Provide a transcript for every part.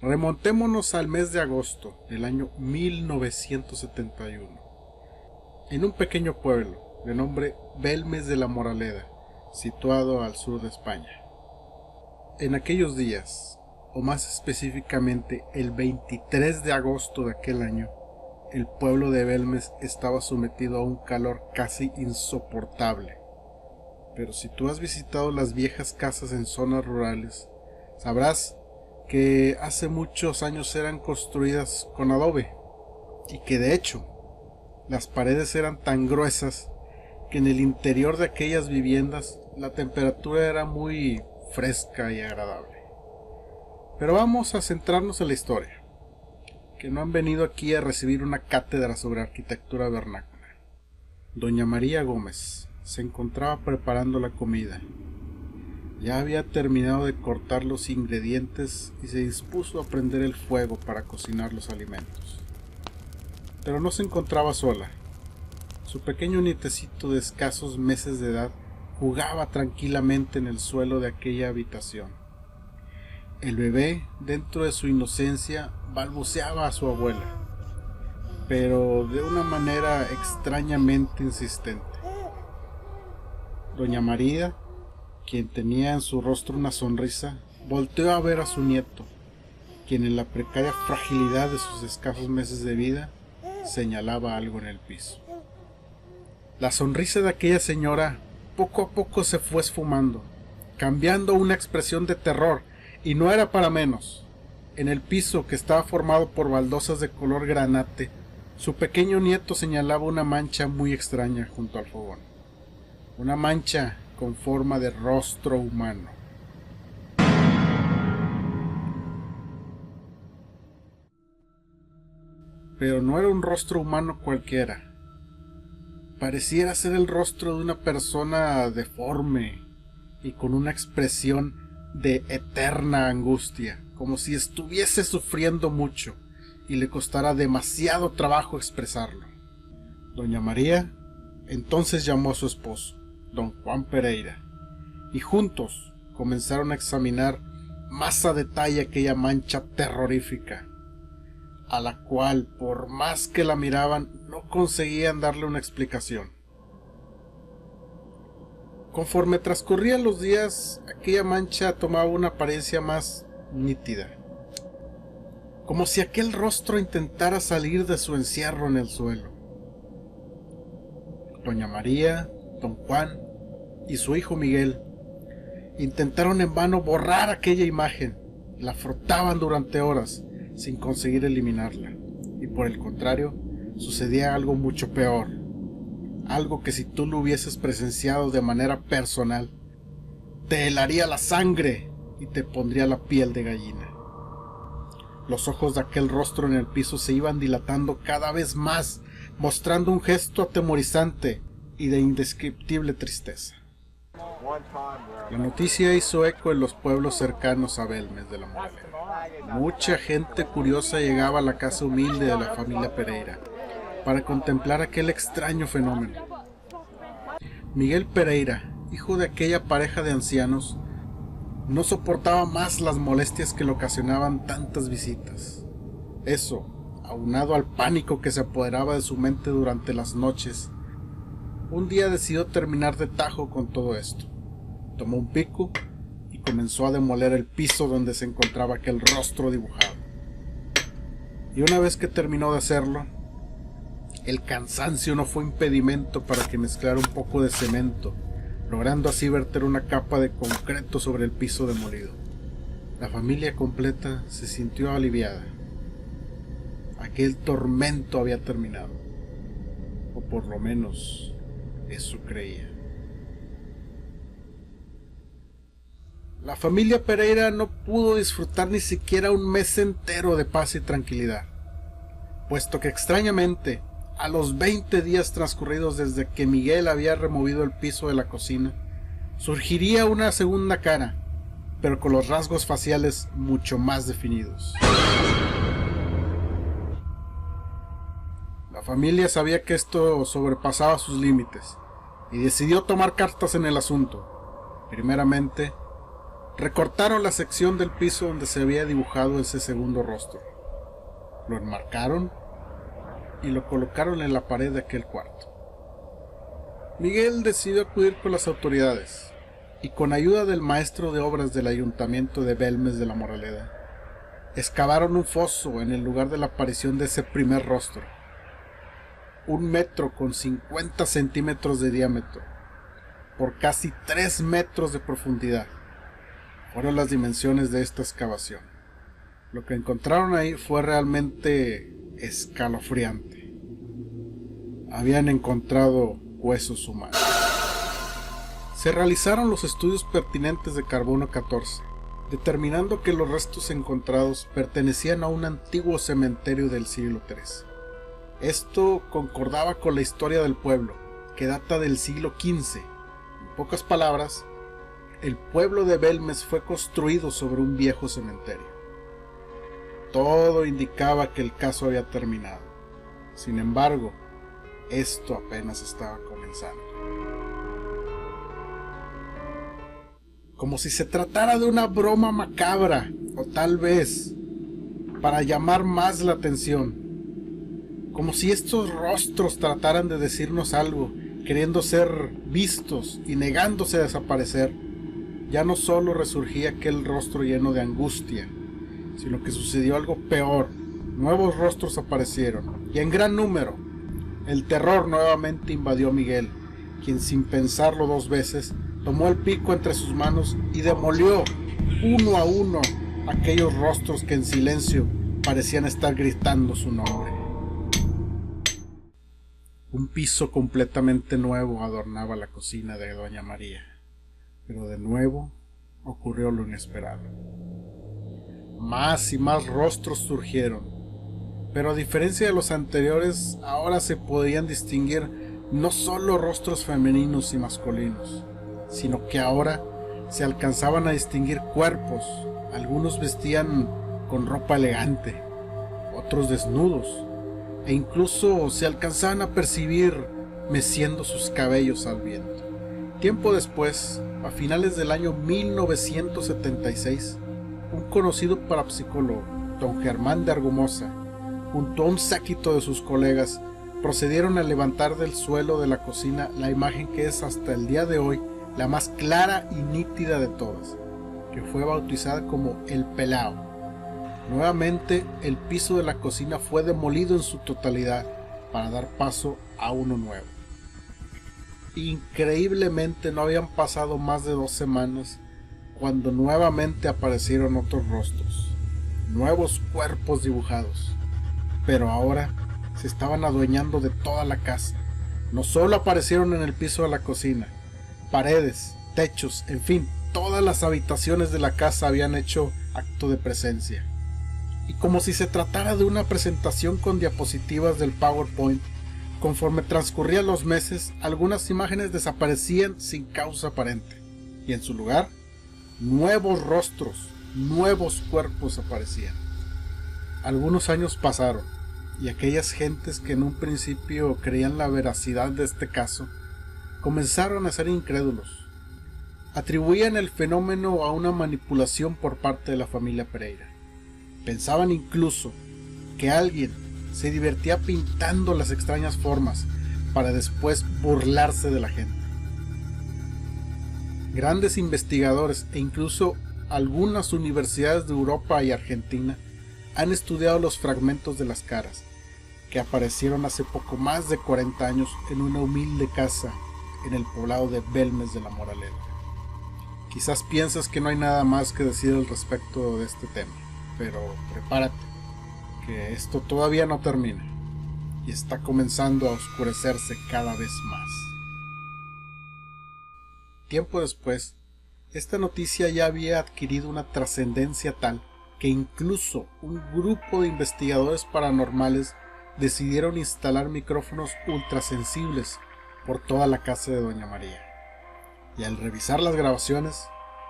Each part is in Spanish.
Remontémonos al mes de agosto del año 1971, en un pequeño pueblo de nombre Belmes de la Moraleda, situado al sur de España. En aquellos días, o más específicamente el 23 de agosto de aquel año, el pueblo de Belmes estaba sometido a un calor casi insoportable. Pero si tú has visitado las viejas casas en zonas rurales, sabrás que hace muchos años eran construidas con adobe y que de hecho las paredes eran tan gruesas que en el interior de aquellas viviendas la temperatura era muy fresca y agradable. Pero vamos a centrarnos en la historia, que no han venido aquí a recibir una cátedra sobre arquitectura vernácula. Doña María Gómez se encontraba preparando la comida. Ya había terminado de cortar los ingredientes y se dispuso a prender el fuego para cocinar los alimentos. Pero no se encontraba sola. Su pequeño nietecito de escasos meses de edad jugaba tranquilamente en el suelo de aquella habitación. El bebé, dentro de su inocencia, balbuceaba a su abuela, pero de una manera extrañamente insistente. Doña María, quien tenía en su rostro una sonrisa, volteó a ver a su nieto, quien en la precaria fragilidad de sus escasos meses de vida señalaba algo en el piso. La sonrisa de aquella señora poco a poco se fue esfumando, cambiando a una expresión de terror, y no era para menos. En el piso, que estaba formado por baldosas de color granate, su pequeño nieto señalaba una mancha muy extraña junto al fogón. Una mancha con forma de rostro humano. Pero no era un rostro humano cualquiera. Pareciera ser el rostro de una persona deforme y con una expresión de eterna angustia, como si estuviese sufriendo mucho y le costara demasiado trabajo expresarlo. Doña María entonces llamó a su esposo, don Juan Pereira, y juntos comenzaron a examinar más a detalle aquella mancha terrorífica, a la cual, por más que la miraban, no conseguían darle una explicación. Conforme transcurrían los días, aquella mancha tomaba una apariencia más nítida, como si aquel rostro intentara salir de su encierro en el suelo. Doña María, don Juan y su hijo Miguel intentaron en vano borrar aquella imagen, la frotaban durante horas sin conseguir eliminarla, y por el contrario, sucedía algo mucho peor, algo que si tú lo hubieses presenciado de manera personal, te helaría la sangre y te pondría la piel de gallina. Los ojos de aquel rostro en el piso se iban dilatando cada vez más, mostrando un gesto atemorizante y de indescriptible tristeza. La noticia hizo eco en los pueblos cercanos a Belmes de la Moraleda. Mucha gente curiosa llegaba a la casa humilde de la familia Pereira para contemplar aquel extraño fenómeno. Miguel Pereira, hijo de aquella pareja de ancianos, no soportaba más las molestias que le ocasionaban tantas visitas. Eso, aunado al pánico que se apoderaba de su mente durante las noches, un día decidió terminar de tajo con todo esto. Tomó un pico y comenzó a demoler el piso donde se encontraba aquel rostro dibujado. Y una vez que terminó de hacerlo, el cansancio no fue impedimento para que mezclara un poco de cemento, logrando así verter una capa de concreto sobre el piso demolido. La familia completa se sintió aliviada. Aquel tormento había terminado, o por lo menos eso creía. La familia Pereira no pudo disfrutar ni siquiera un mes entero de paz y tranquilidad, puesto que extrañamente, a los 20 días transcurridos desde que Miguel había removido el piso de la cocina, surgiría una segunda cara, pero con los rasgos faciales mucho más definidos. La familia sabía que esto sobrepasaba sus límites y decidió tomar cartas en el asunto. Primeramente, Recortaron la sección del piso donde se había dibujado ese segundo rostro. Lo enmarcaron y lo colocaron en la pared de aquel cuarto. Miguel decidió acudir con las autoridades y con ayuda del maestro de obras del ayuntamiento de Belmes de la Moraleda, excavaron un foso en el lugar de la aparición de ese primer rostro. 1 metro con 50 centímetros de diámetro, por casi 3 metros de profundidad. Fueron las dimensiones de esta excavación. Lo que encontraron ahí fue realmente escalofriante. Habían encontrado huesos humanos. Se realizaron los estudios pertinentes de carbono 14, determinando que los restos encontrados pertenecían a un antiguo cementerio del siglo III. Esto concordaba con la historia del pueblo, que data del siglo XV. En pocas palabras, el pueblo de Belmes fue construido sobre un viejo cementerio. Todo indicaba que el caso había terminado. Sin embargo, esto apenas estaba comenzando. Como si se tratara de una broma macabra, o tal vez para llamar más la atención. Como si estos rostros trataran de decirnos algo, queriendo ser vistos y negándose a desaparecer. Ya no solo resurgía aquel rostro lleno de angustia, sino que sucedió algo peor. Nuevos rostros aparecieron, y en gran número. El terror nuevamente invadió a Miguel, quien sin pensarlo 2 veces, tomó el pico entre sus manos y demolió uno a uno aquellos rostros que en silencio parecían estar gritando su nombre. Un piso completamente nuevo adornaba la cocina de Doña María. Pero de nuevo ocurrió lo inesperado. Más y más rostros surgieron, pero a diferencia de los anteriores, ahora se podían distinguir no solo rostros femeninos y masculinos, sino que ahora se alcanzaban a distinguir cuerpos. Algunos vestían con ropa elegante, otros desnudos, e incluso se alcanzaban a percibir meciendo sus cabellos al viento. Tiempo después, a finales del año 1976, un conocido parapsicólogo, don Germán de Argumosa, junto a un séquito de sus colegas, procedieron a levantar del suelo de la cocina la imagen que es hasta el día de hoy la más clara y nítida de todas, que fue bautizada como El Pelao. Nuevamente, el piso de la cocina fue demolido en su totalidad para dar paso a uno nuevo. Increíblemente no habían pasado más de 2 semanas cuando nuevamente aparecieron otros rostros, nuevos cuerpos dibujados, pero ahora se estaban adueñando de toda la casa. No solo aparecieron en el piso de la cocina, paredes, techos, en fin, todas las habitaciones de la casa habían hecho acto de presencia. Y como si se tratara de una presentación con diapositivas del PowerPoint, conforme transcurrían los meses, algunas imágenes desaparecían sin causa aparente, y en su lugar, nuevos rostros, nuevos cuerpos aparecían. Algunos años pasaron, y aquellas gentes que en un principio creían la veracidad de este caso, comenzaron a ser incrédulos. Atribuían el fenómeno a una manipulación por parte de la familia Pereira. Pensaban incluso que alguien se divertía pintando las extrañas formas para después burlarse de la gente. Grandes investigadores e incluso algunas universidades de Europa y Argentina han estudiado los fragmentos de las caras que aparecieron hace poco más de 40 años en una humilde casa en el poblado de Belmes de la Moraleda. Quizás piensas que no hay nada más que decir al respecto de este tema, pero prepárate, que esto todavía no termina y está comenzando a oscurecerse cada vez más. Tiempo después, esta noticia ya había adquirido una trascendencia tal que incluso un grupo de investigadores paranormales decidieron instalar micrófonos ultrasensibles por toda la casa de Doña María. Y al revisar las grabaciones,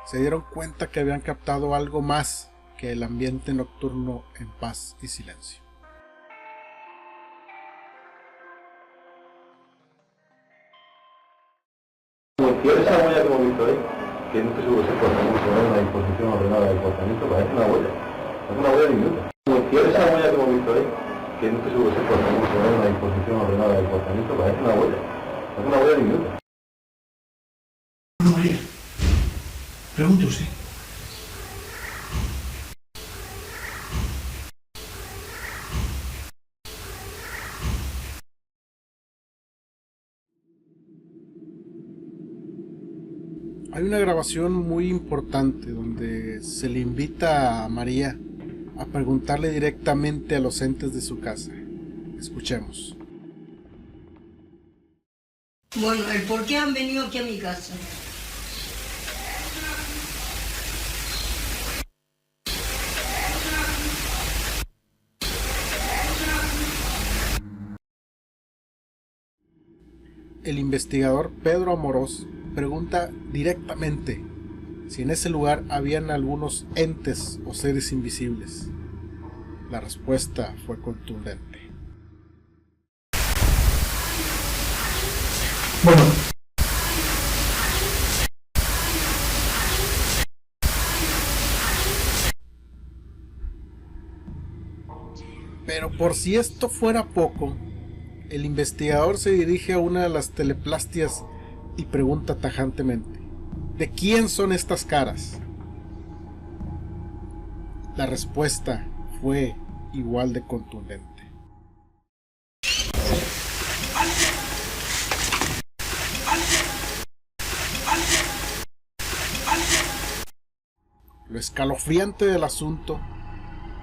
se dieron cuenta que habían captado algo más que el ambiente nocturno en paz y silencio. Muy fiel esa huella que hemos visto ahí. que no estoy seguro si es una disposición ordenada del portamiento, parece una huella diminuta. Esa huella que hemos visto ahí, que no estoy seguro si es una disposición ordenada del portamiento, parece una huella diminuta. María, pregunte usted. Hay una grabación muy importante donde se le invita a María a preguntarle directamente a los entes de su casa. Escuchemos. Bueno, el por qué han venido aquí a mi casa. El investigador Pedro Amorós pregunta directamente si en ese lugar habían algunos entes o seres invisibles. La respuesta fue contundente. Bueno, Pero por si esto fuera poco, el investigador se dirige a una de las teleplastias y pregunta tajantemente: ¿de quién son estas caras? La respuesta fue igual de contundente. Lo escalofriante del asunto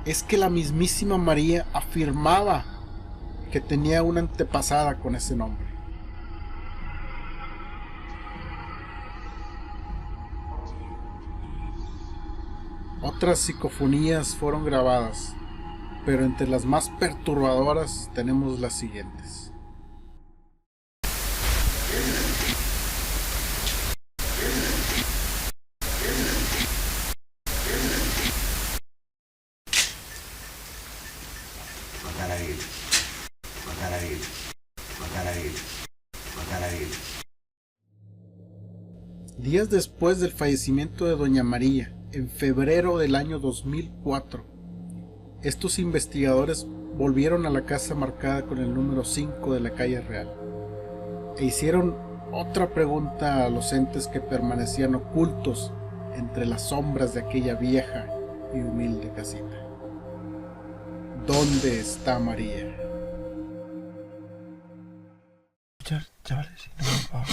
es que la mismísima María afirmaba que tenía una antepasada con ese nombre. Otras psicofonías fueron grabadas, pero entre las más perturbadoras tenemos las siguientes. Matar a él, matar a él, matar a él, matar a él. Días después del fallecimiento de Doña María, en febrero del año 2004, estos investigadores volvieron a la casa marcada con el número 5 de la calle Real e hicieron otra pregunta a los entes que permanecían ocultos entre las sombras de aquella vieja y humilde casita. ¿Dónde está María? chavales, si no me pago.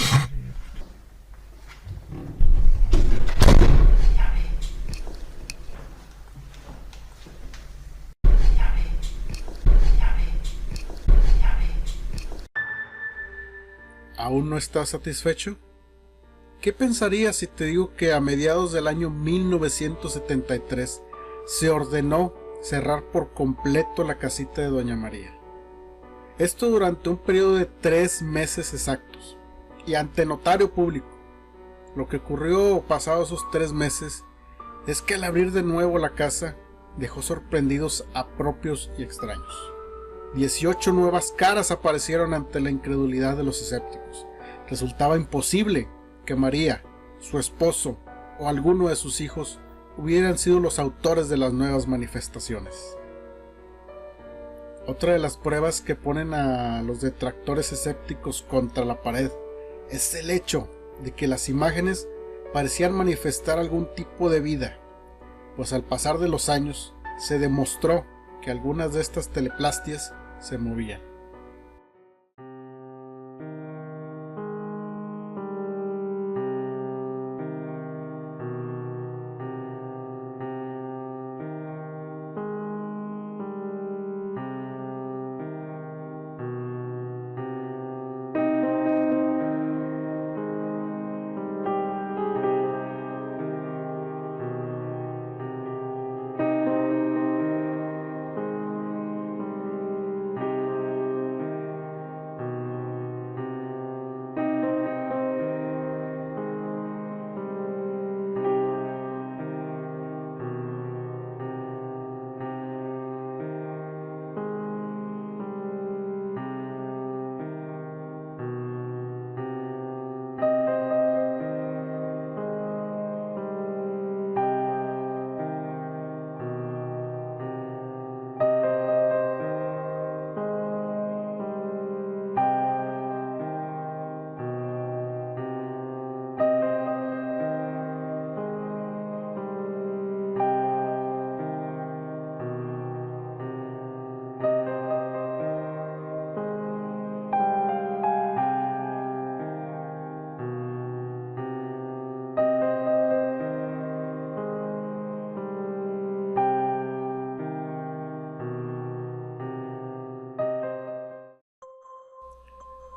¿Aún no estás satisfecho? ¿Qué pensarías si te digo que a mediados del año 1973 se ordenó cerrar por completo la casita de Doña María? Esto durante un periodo de 3 meses exactos y ante notario público. Lo que ocurrió pasados esos 3 meses es que al abrir de nuevo la casa dejó sorprendidos a propios y extraños. 18 nuevas caras aparecieron ante la incredulidad de los escépticos. Resultaba imposible que María, su esposo o alguno de sus hijos hubieran sido los autores de las nuevas manifestaciones. Otra de las pruebas que ponen a los detractores escépticos contra la pared es el hecho de que las imágenes parecían manifestar algún tipo de vida, pues al pasar de los años se demostró que algunas de estas teleplastias se movían.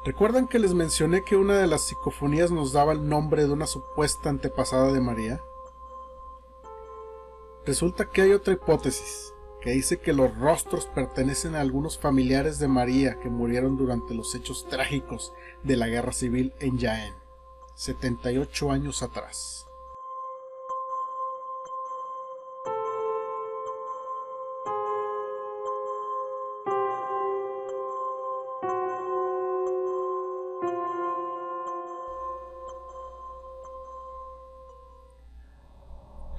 ¿Recuerdan que les mencioné que una de las psicofonías nos daba el nombre de una supuesta antepasada de María? Resulta que hay otra hipótesis, que dice que los rostros pertenecen a algunos familiares de María que murieron durante los hechos trágicos de la Guerra Civil en Jaén, 78 años atrás.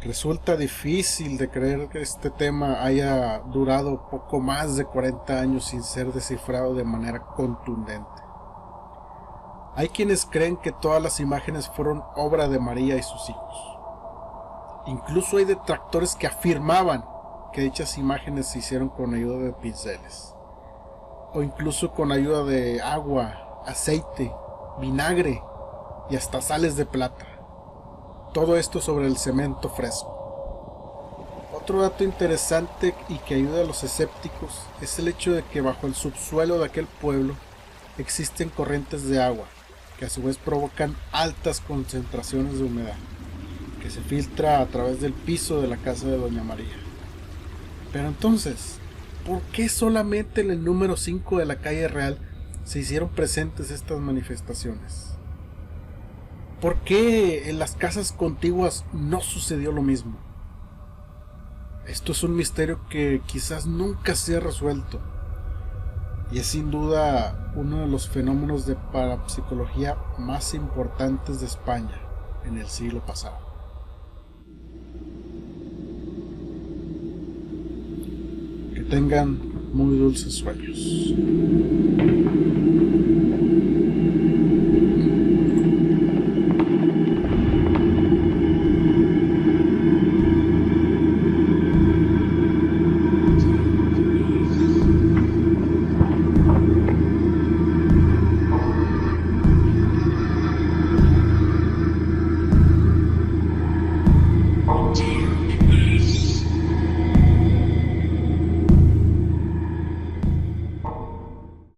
Resulta difícil de creer que este tema haya durado poco más de 40 años sin ser descifrado de manera contundente. Hay quienes creen que todas las imágenes fueron obra de María y sus hijos. Incluso hay detractores que afirmaban que dichas imágenes se hicieron con ayuda de pinceles, o incluso con ayuda de agua, aceite, vinagre y hasta sales de plata. Todo esto sobre el cemento fresco. Otro dato interesante y que ayuda a los escépticos es el hecho de que bajo el subsuelo de aquel pueblo existen corrientes de agua que a su vez provocan altas concentraciones de humedad que se filtra a través del piso de la casa de Doña María. Pero entonces, ¿por qué solamente en el número 5 de la calle Real se hicieron presentes estas manifestaciones? ¿Por qué en las casas contiguas no sucedió lo mismo? Esto es un misterio que quizás nunca sea resuelto, y es sin duda uno de los fenómenos de parapsicología más importantes de España en el siglo pasado. Que tengan muy dulces sueños.